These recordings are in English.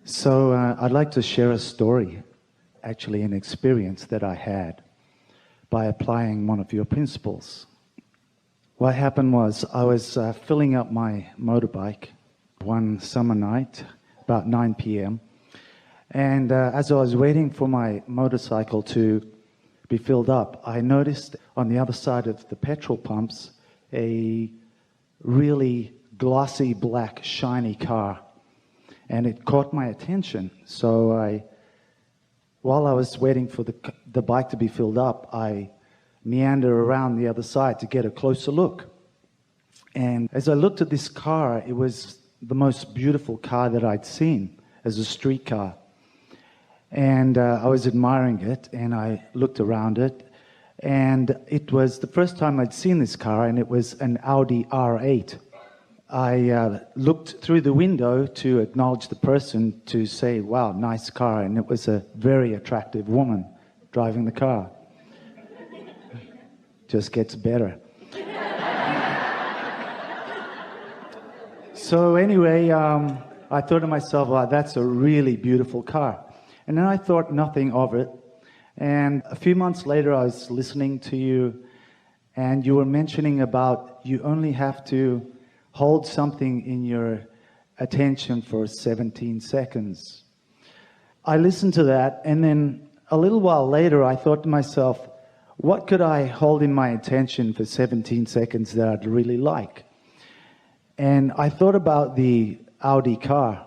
I'd like to share a story, actually an experience that I had by applying one of your principles. What happened was I was filling up my motorbike one summer night, about 9 p.m. And as I was waiting for my motorcycle to be filled up, I noticed on the other side of the petrol pumps a really glossy black shiny car. And it caught my attention. So while I was waiting for the bike to be filled up, I meandered around the other side to get a closer look. And as I looked at this car, it was the most beautiful car that I'd seen as a street car. And I was admiring it, and I looked around it. And it was the first time I'd seen this car, and it was an Audi R8. I looked through the window to acknowledge the person, to say, wow, nice car. And it was a very attractive woman driving the car. Just gets better. So anyway, I thought to myself, wow, that's a really beautiful car. And then I thought nothing of it. And a few months later, I was listening to you, and you were mentioning about you only have to hold something in your attention for 17 seconds. I listened to that, and then a little while later, I thought to myself, what could I hold in my attention for 17 seconds that I'd really like? And I thought about the Audi car.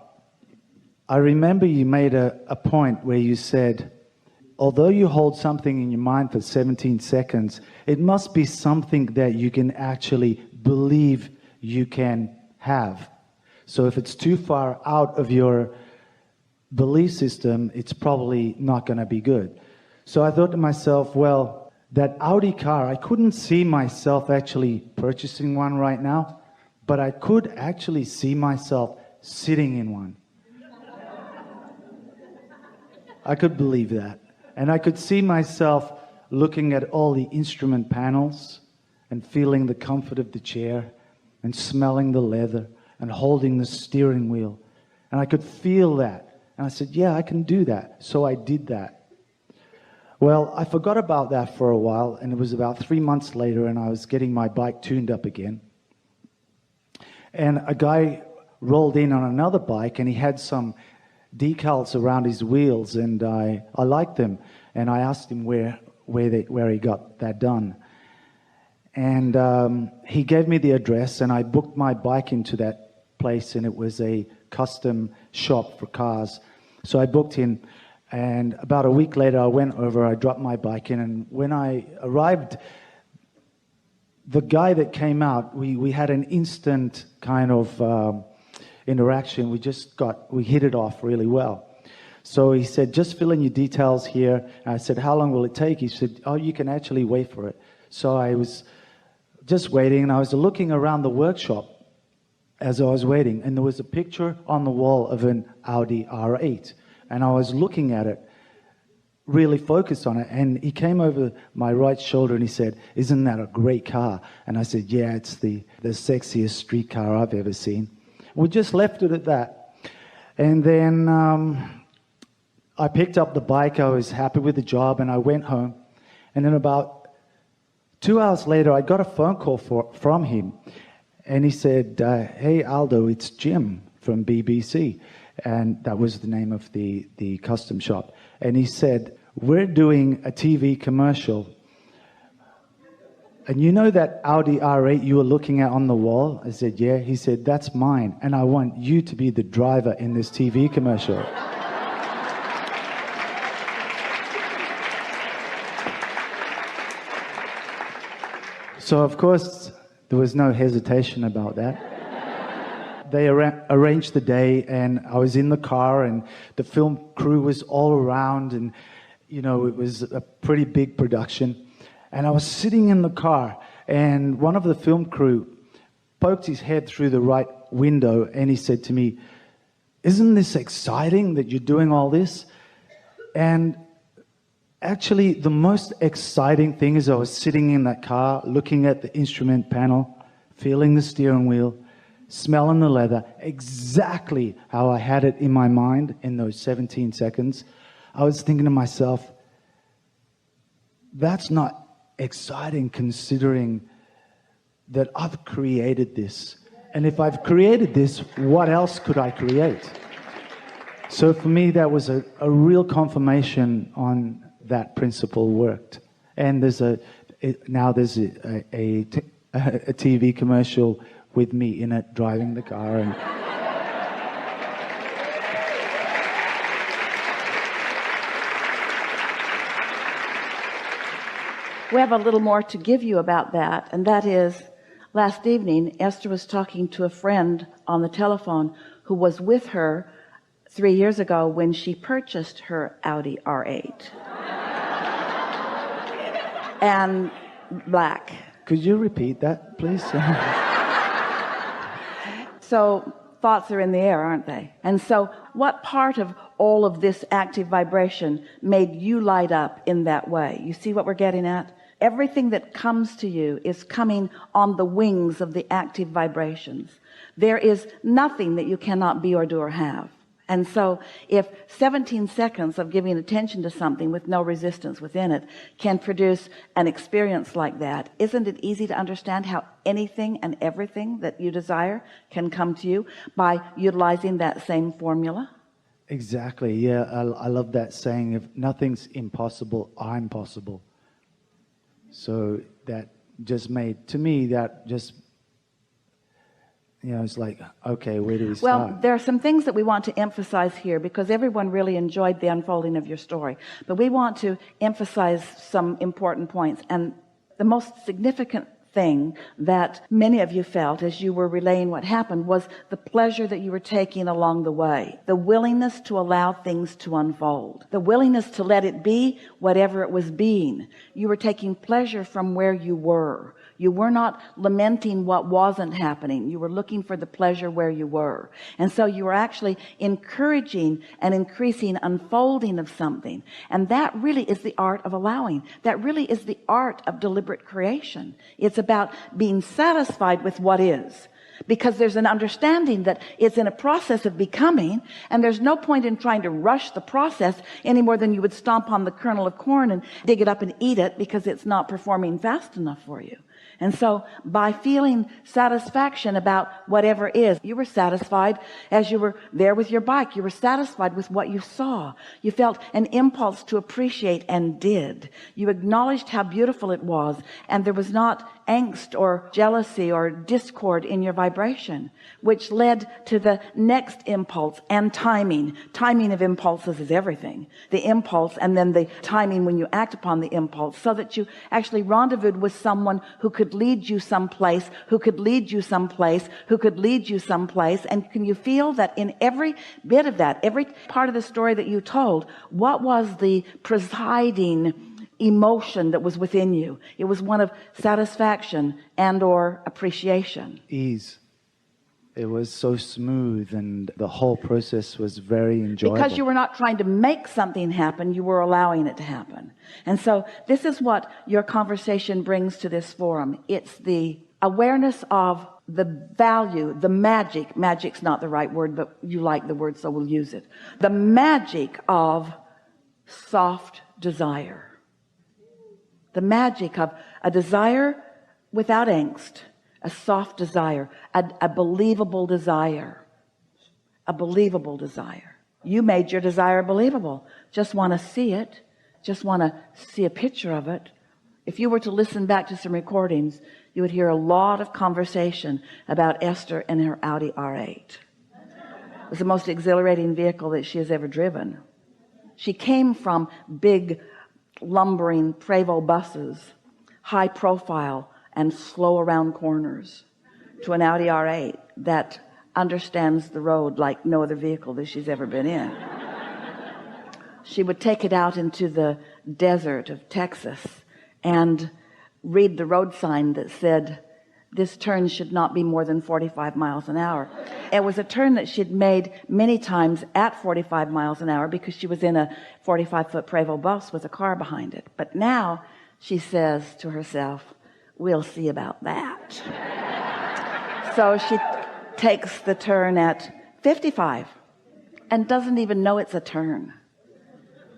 I remember you made a point where you said, although you hold something in your mind for 17 seconds, it must be something that you can actually believe you can have. So if it's too far out of your belief system, it's probably not going to be good. So I thought to myself, well, that Audi car, I couldn't see myself actually purchasing one right now, but I could actually see myself sitting in one. I could believe that. And I could see myself looking at all the instrument panels and feeling the comfort of the chair and smelling the leather and holding the steering wheel. And I could feel that. And I said, yeah, I can do that. So I did that. Well, I forgot about that for a while, and it was about 3 months later, and I was getting my bike tuned up again. And a guy rolled in on another bike, and he had some decals around his wheels, and I liked them. And I asked him where he got that done. And he gave me the address, and I booked my bike into that place, and it was a custom shop for cars. So I booked in, and about a week later I went over, I dropped my bike in, and when I arrived, the guy that came out, we had an instant kind of interaction. We hit it off really well. So he said, just fill in your details here. And I said, how long will it take? He said, oh, you can actually wait for it. So I was just waiting, and I was looking around the workshop as I was waiting, and there was a picture on the wall of an Audi R8, and I was looking at it, really focused on it, and he came over my right shoulder and he said, isn't that a great car? And I said, yeah, it's the sexiest street car I've ever seen. We just left it at that. And then I picked up the bike, I was happy with the job, and I went home. And then about 2 hours later, I got a phone call from him. And he said, hey, Aldo, it's Jim from BBC. And that was the name of the custom shop. And he said, we're doing a TV commercial. And you know that Audi R8 you were looking at on the wall? I said, yeah. He said, that's mine. And I want you to be the driver in this TV commercial. So, of course, there was no hesitation about that. They arranged the day, and I was in the car, and the film crew was all around, and, you know, it was a pretty big production. And I was sitting in the car, and one of the film crew poked his head through the right window, and he said to me, isn't this exciting that you're doing all this? And actually, the most exciting thing is I was sitting in that car, looking at the instrument panel, feeling the steering wheel, smelling the leather, exactly how I had it in my mind in those 17 seconds. I was thinking to myself, that's not exciting considering that I've created this. And if I've created this, what else could I create? So for me, that was a real confirmation on that principle worked. And there's now there's a TV commercial with me in it driving the car. And we have a little more to give you about that, and that is, last evening Esther was talking to a friend on the telephone who was with her 3 years ago when she purchased her Audi R8 and black. Could you repeat that, please? So thoughts are in the air, aren't they? And so what part of all of this active vibration made you light up in that way? You see what we're getting at? Everything that comes to you is coming on the wings of the active vibrations. There is nothing that you cannot be or do or have. And so if 17 seconds of giving attention to something with no resistance within it can produce an experience like that, isn't it easy to understand how anything and everything that you desire can come to you by utilizing that same formula? Exactly. Yeah, I love that saying, if nothing's impossible, I'm possible. So that just made, to me, that just, it's like, okay, where do we start? Well, there are some things that we want to emphasize here because everyone really enjoyed the unfolding of your story. But we want to emphasize some important points. And the most significant thing that many of you felt as you were relaying what happened was the pleasure that you were taking along the way, the willingness to allow things to unfold, the willingness to let it be whatever it was being. You were taking pleasure from where you were. You were not lamenting what wasn't happening. You were looking for the pleasure where you were. And so you were actually encouraging and increasing unfolding of something. And that really is the art of allowing. That really is the art of deliberate creation. It's about being satisfied with what is. Because there's an understanding that it's in a process of becoming, and there's no point in trying to rush the process any more than you would stomp on the kernel of corn and dig it up and eat it because it's not performing fast enough for you. And so by feeling satisfaction about whatever is, you were satisfied as you were there with your bike. You were satisfied with what you saw. You felt an impulse to appreciate and did. You acknowledged how beautiful it was, and there was not angst or jealousy or discord in your vibration, which led to the next impulse and timing. Timing of impulses is everything. The impulse and then the timing when you act upon the impulse, so that you actually rendezvoused with someone who could lead you someplace, who could lead you someplace, who could lead you someplace. And can you feel that in every bit of that, every part of the story that you told, what was the presiding emotion that was within you? It was one of satisfaction and or appreciation. Ease. It was so smooth, and the whole process was very enjoyable. Because you were not trying to make something happen, you were allowing it to happen. And so this is what your conversation brings to this forum. It's the awareness of the value, the magic. Magic's not the right word, but you like the word, so we'll use it. The magic of soft desire. The magic of a desire without angst, a soft desire, a believable desire, a believable desire. You made your desire believable. Just want to see it. Just want to see a picture of it. If you were to listen back to some recordings, you would hear a lot of conversation about Esther and her Audi R8. It was the most exhilarating vehicle that she has ever driven. She came from big lumbering Prevost buses, high profile and slow around corners, to an Audi R8 that understands the road like no other vehicle that she's ever been in. She would take it out into the desert of Texas and read the road sign that said, this turn should not be more than 45 miles an hour. It was a turn that she'd made many times at 45 miles an hour because she was in a 45-foot Prevost bus with a car behind it. But now she says to herself, we'll see about that. So she takes the turn at 55 and doesn't even know it's a turn.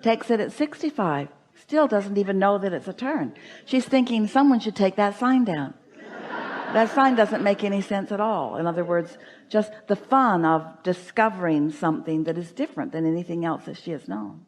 Takes it at 65, still doesn't even know that it's a turn. She's thinking someone should take that sign down. That sign doesn't make any sense at all. In other words, just the fun of discovering something that is different than anything else that she has known.